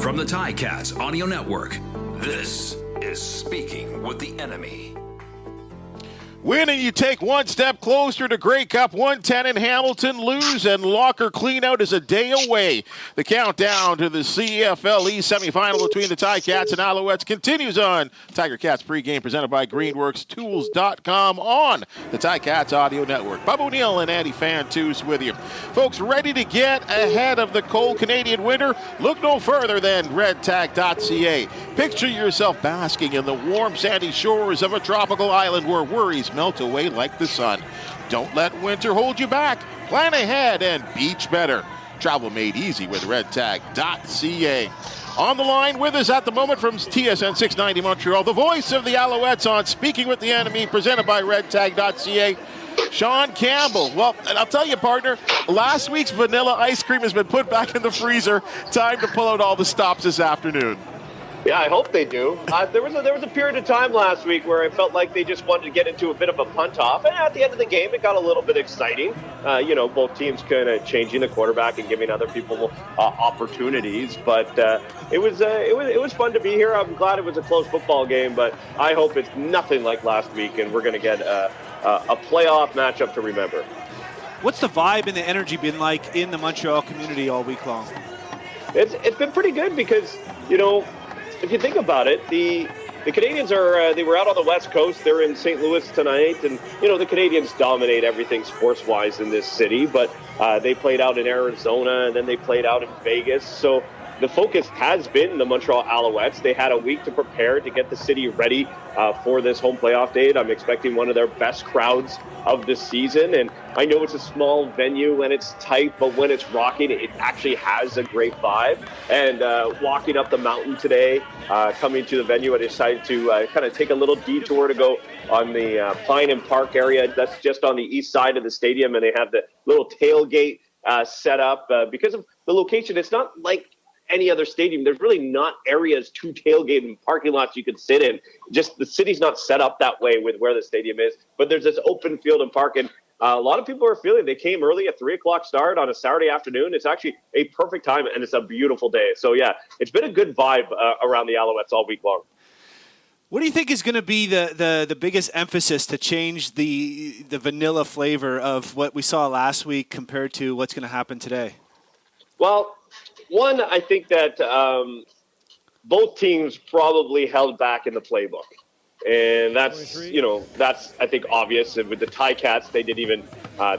From the Ticats Audio Network, this is Speaking with the Enemy. Winning, you take one step closer to Grey Cup 110 in Hamilton. Lose and Locker cleanout is a day away. The countdown to the CFL East semifinal between the Ticats and Alouettes continues on Tiger Cats pregame presented by GreenworksTools.com on the Ticats Audio Network. Bubba O'Neill and Andy Fantuz with you. Folks, ready to get ahead of the cold Canadian winter? Look no further than redtag.ca. Picture yourself basking in the warm sandy shores of a tropical island where worries melt away like the sun. Don't let winter hold you back. Plan ahead and beach better. Travel made easy with redtag.ca. On the line with us at the moment from TSN 690 Montreal, the voice of the Alouettes on Speaking with the Enemy, presented by redtag.ca, Sean Campbell. Well, and I'll tell you, partner, last week's vanilla ice cream has been put back in the freezer. Time to pull out all the stops this afternoon. Yeah, I hope they do. There was a period of time last week where I felt like they just wanted to get into a bit of a punt-off, and at the end of the game, it got a little bit exciting. Both teams kind of changing the quarterback and giving other people opportunities. But it was fun to be here. I'm glad it was a close football game, but I hope it's nothing like last week, and we're going to get a playoff matchup to remember. What's the vibe and the energy been like in the Montreal community all week long? It's been pretty good because, if you think about it, the Canadians they were out on the West Coast. They're in St. Louis tonight. And, the Canadians dominate everything sports-wise in this city. But they played out in Arizona, and then they played out in Vegas. So the focus has been the Montreal Alouettes. They had a week to prepare to get the city ready for this home playoff date. I'm expecting one of their best crowds of the season. And I know it's a small venue and it's tight, but when it's rocking, it actually has a great vibe. And walking up the mountain today, coming to the venue, I decided to kind of take a little detour to go on the Pine and Park area. That's just on the east side of the stadium. And they have the little tailgate set up because of the location. It's not like any other stadium. There's really not areas to tailgate and parking lots you can sit in. Just the city's not set up that way with where the stadium is, but there's this open field and park. And a lot of people are feeling they came early at 3:00 start on a Saturday afternoon. It's actually a perfect time and it's a beautiful day. So yeah, it's been a good vibe around the Alouettes all week long. What do you think is going to be the biggest emphasis to change the vanilla flavor of what we saw last week compared to what's going to happen today? Well, one, I think that both teams probably held back in the playbook. And that's I think, obvious. And with the Ticats, they didn't even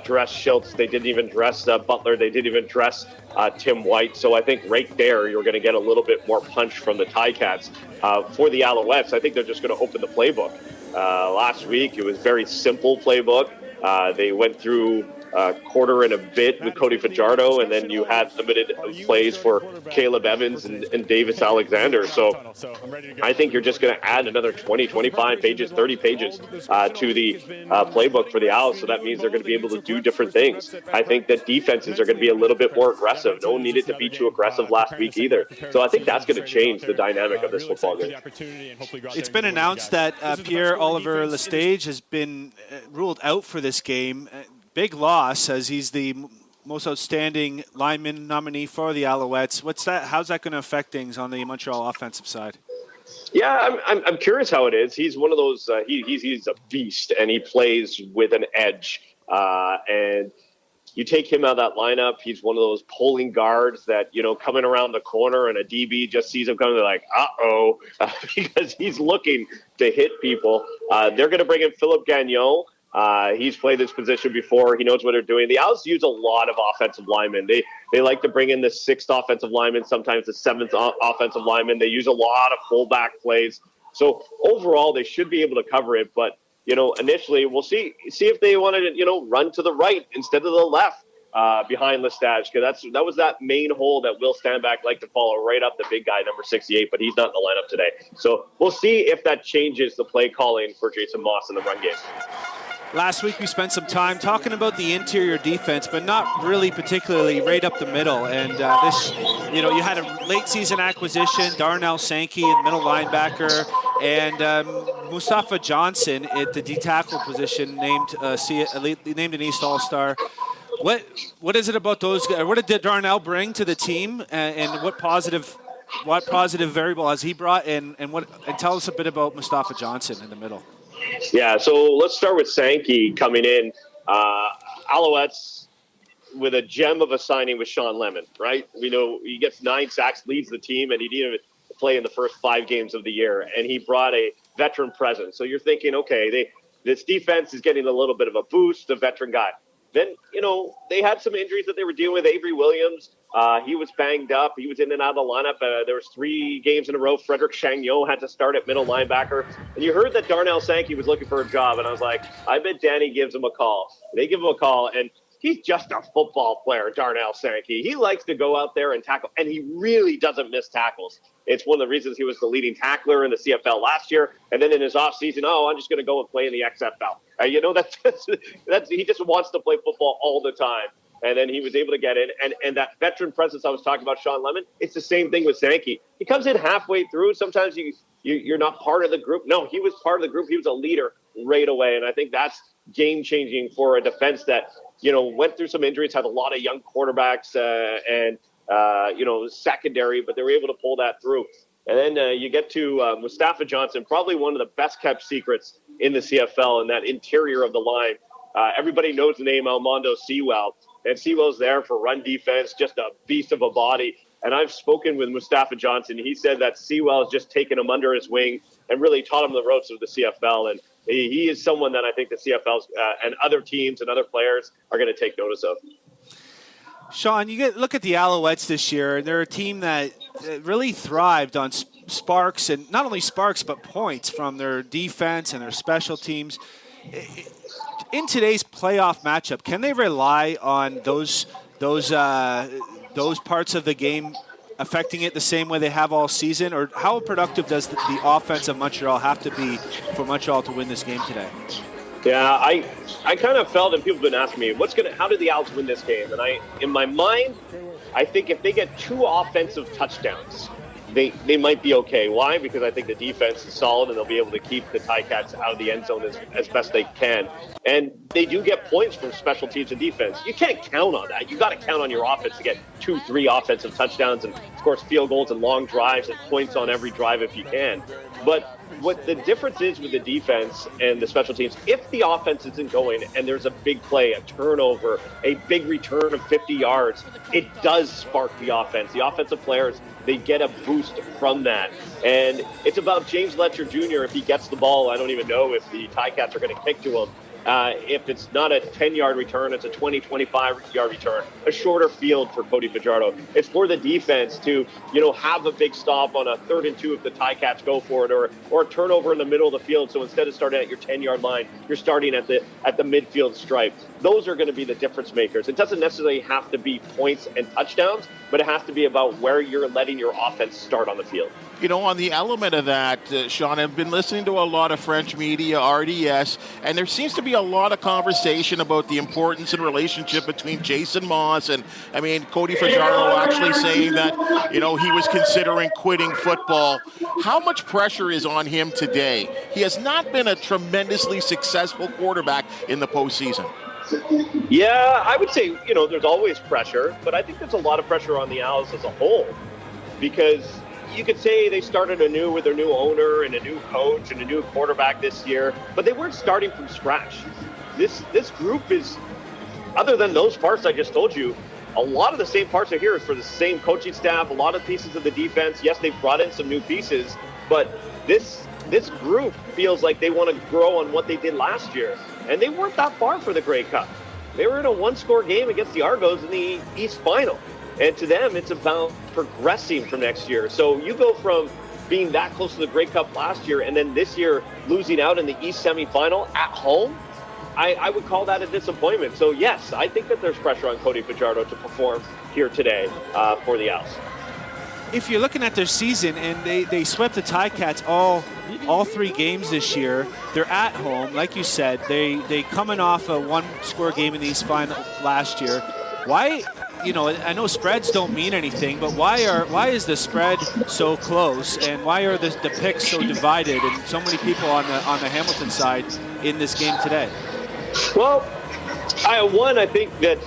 dress Schultz. They didn't even dress Butler. They didn't even dress Tim White. So I think right there, you're going to get a little bit more punch from the Ticats. For the Alouettes, I think they're just going to open the playbook. Last week, it was very simple playbook. They went through quarter and a bit with Cody Fajardo, and then you had limited plays for Caleb Evans and Davis Alexander. So I think you're just going to add another 20, 25 pages, 30 pages to the playbook for the Owls. So that means they're going to be able to do different things. I think that defenses are going to be a little bit more aggressive. No one needed to be too aggressive last week either. So I think that's going to change the dynamic of this football game. It's been announced that Pierre-Olivier Lestage has been ruled out for this game. Big loss, as he's the most outstanding lineman nominee for the Alouettes. How's that going to affect things on the Montreal offensive side? Yeah, I'm curious how it is. He's one of those. He's a beast, and he plays with an edge. And you take him out of that lineup, he's one of those pulling guards that coming around the corner, and a DB just sees him coming. They're like, uh-oh, because he's looking to hit people. They're going to bring in Philip Gagnon. He's played this position before. He knows what they're doing. The Owls use a lot of offensive linemen. They like to bring in the 6th offensive lineman, sometimes the 7th offensive lineman. They use a lot of fullback plays. So overall, they should be able to cover it. But, initially, we'll see if they want to, run to the right instead of the left behind Lestage, because that was that main hole that Will Stanback liked to follow right up the big guy, number 68, but he's not in the lineup today. So we'll see if that changes the play calling for Jason Moss in the run game. Last week, we spent some time talking about the interior defense, but not really particularly right up the middle. And you had a late season acquisition, Darnell Sankey, middle linebacker, and Mustafa Johnson at the D-tackle position, named an East All-Star. What is it about those guys? What did Darnell bring to the team, and what positive what positive variable has he brought, and tell us a bit about Mustafa Johnson in the middle. Yeah, so let's start with Sankey coming in. Alouettes with a gem of a signing with Sean Lemon, right? We know he gets 9 sacks, leads the team, and he didn't even play in the first 5 games of the year, and he brought a veteran presence. So you're thinking, okay, this defense is getting a little bit of a boost, a veteran guy. Then, they had some injuries that they were dealing with. Avery Williams, he was banged up. He was in and out of the lineup. There was 3 games in a row. Frederick Chagnon had to start at middle linebacker. And you heard that Darnell Sankey was looking for a job. And I was like, I bet Danny gives him a call. They give him a call, and he's just a football player, Darnell Sankey. He likes to go out there and tackle, and he really doesn't miss tackles. It's one of the reasons he was the leading tackler in the CFL last year. And then in his offseason, I'm just going to go and play in the XFL. That's he just wants to play football all the time. And then he was able to get in. And that veteran presence I was talking about, Sean Lemon, it's the same thing with Sankey. He comes in halfway through. Sometimes you're not part of the group. No, he was part of the group. He was a leader right away. And I think that's game-changing for a defense that, went through some injuries, had a lot of young quarterbacks and secondary, but they were able to pull that through. And then you get to Mustafa Johnson, probably one of the best-kept secrets in the CFL in that interior of the line. Everybody knows the name Armando Sewell, and Sewell's there for run defense, just a beast of a body. And I've spoken with Mustafa Johnson. He said that Sewell has just taken him under his wing and really taught him the ropes of the CFL. And he is someone that I think the CFL and other teams and other players are going to take notice of. Sean, look at the Alouettes this year, and they're a team that really thrived on sparks, and not only sparks, but points from their defense and their special teams. In today's playoff matchup, can they rely on those parts of the game affecting it the same way they have all season, or how productive does the offense of Montreal have to be for Montreal to win this game today? Yeah, I kind of felt, and people have been asking me, how did the Owls win this game? And in my mind, I think if they get 2 offensive touchdowns, they might be okay. Why? Because I think the defense is solid, and they'll be able to keep the Ticats out of the end zone as best they can. And they do get points from special teams and defense. You can't count on that. You got to count on your offense to get 2-3 offensive touchdowns and, of course, field goals and long drives and points on every drive if you can. But what the difference is with the defense and the special teams, if the offense isn't going and there's a big play, a turnover, a big return of 50 yards, it does spark the offense. The offensive players, they get a boost from that. And it's about James Letcher Jr. If he gets the ball, I don't even know if the Ticats are going to kick to him. If it's not a 10-yard return, it's a 20, 25-yard return, a shorter field for Cody Fajardo. It's for the defense to, have a big stop on a 3rd and 2 if the Ticats go for it, or a turnover in the middle of the field. So instead of starting at your 10-yard line, you're starting at the midfield stripe. Those are going to be the difference makers. It doesn't necessarily have to be points and touchdowns, but it has to be about where you're letting your offense start on the field. On the element of that, Sean, I've been listening to a lot of French media, RDS, and there seems to be a lot of conversation about the importance and relationship between Jason Moss and, Cody Fajardo actually saying that, he was considering quitting football. How much pressure is on him today? He has not been a tremendously successful quarterback in the postseason. Yeah, I would say, there's always pressure, but I think there's a lot of pressure on the Owls as a whole, because you could say they started anew with their new owner and a new coach and a new quarterback this year, but they weren't starting from scratch. This group is, other than those parts I just told you, a lot of the same parts are here for the same coaching staff, a lot of pieces of the defense. Yes, they've brought in some new pieces, but this group feels like they want to grow on what they did last year. And they weren't that far for the Grey Cup. They were in a 1-score game against the Argos in the East Final. And to them, it's about progressing for next year. So you go from being that close to the Grey Cup last year and then this year losing out in the East semifinal at home, I would call that a disappointment. So, yes, I think that there's pressure on Cody Fajardo to perform here today for the Owls. If you're looking at their season, and they swept the Ticats all 3 games this year, they're at home. Like you said, they coming off a 1-score game in the East Final last year. Why, I know spreads don't mean anything, but why is the spread so close, and why are the picks so divided and so many people on the Hamilton side in this game today? Well, I think that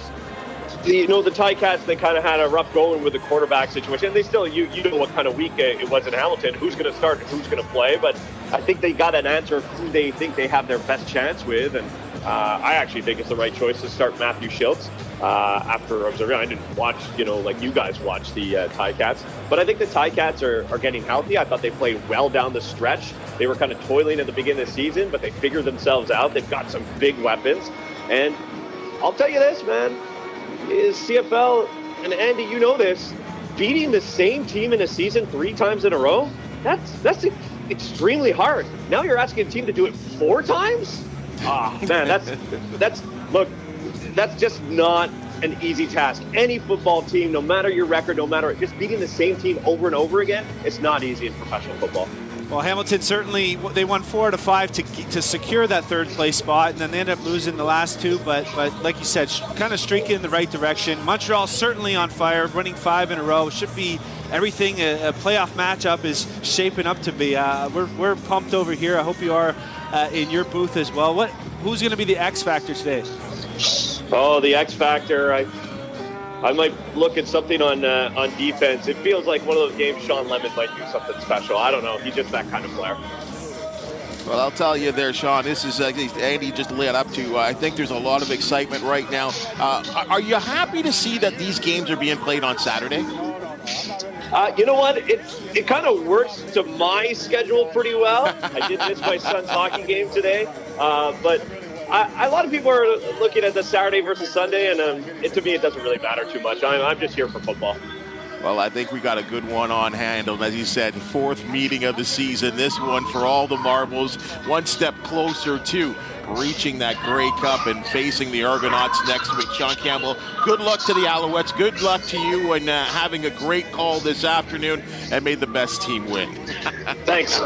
the Ticats, they kind of had a rough going with the quarterback situation. They still, you know what kind of week it was in Hamilton, who's going to start and who's going to play. But I think they got an answer of who they think they have their best chance with. And I actually think it's the right choice to start Matthew Schiltz after observing. I didn't watch, like you guys watch the Ticats. But I think the Ticats are getting healthy. I thought they played well down the stretch. They were kind of toiling at the beginning of the season, but they figured themselves out. They've got some big weapons. And I'll tell you this, man, is CFL, and Andy, you know this, beating the same team in a season 3 times in a row, that's extremely hard. Now you're asking a team to do it 4 times? Man, that's just not an easy task. Any football team, no matter your record, just beating the same team over and over again, it's not easy in professional football. Well, Hamilton certainly, they won 4 out of 5 to secure that 3rd place spot, and then they ended up losing the last 2, but like you said, kind of streaking in the right direction. Montreal certainly on fire, winning 5 in a row. Should be everything a playoff matchup is shaping up to be. We're pumped over here. I hope you are in your booth as well. Who's going to be the X factor today? Oh, the X factor. I might look at something on defense. It feels like one of those games Sean Lemon might do something special. I don't know. He's just that kind of player. Well, I'll tell you there, Sean, this is Andy just led up to. I think there's a lot of excitement right now. Are you happy to see that these games are being played on Saturday? You know what? It kind of works to my schedule pretty well. I did miss my son's hockey game today, but a lot of people are looking at the Saturday versus Sunday, and to me, it doesn't really matter too much. I'm just here for football. Well, I think we got a good one on hand. As you said, 4th meeting of the season. This one for all the marbles, one step closer to reaching that Grey Cup and facing the Argonauts next week. Sean Campbell, good luck to the Alouettes. Good luck to you and having a great call this afternoon, and may the best team win. Thanks.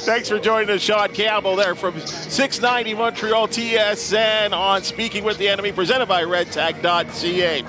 Thanks for joining us, Sean Campbell, there from 690 Montreal TSN on Speaking with the Enemy, presented by redtag.ca.